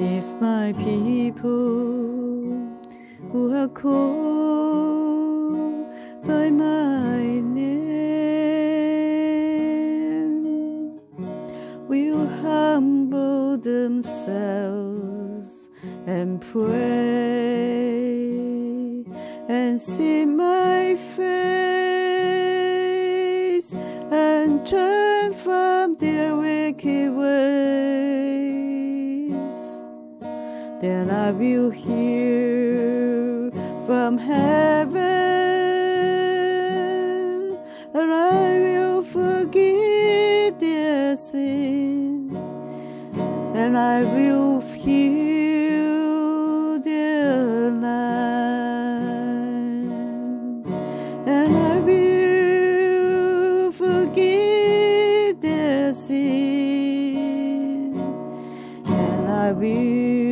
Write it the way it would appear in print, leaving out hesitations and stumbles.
If my people who are called by my name will humble themselves and pray and seek my face and turn from their wicked ways, then I will hear from heaven, and I will forgive their sin, and I will heal their land, and I will forgive their sin, and I will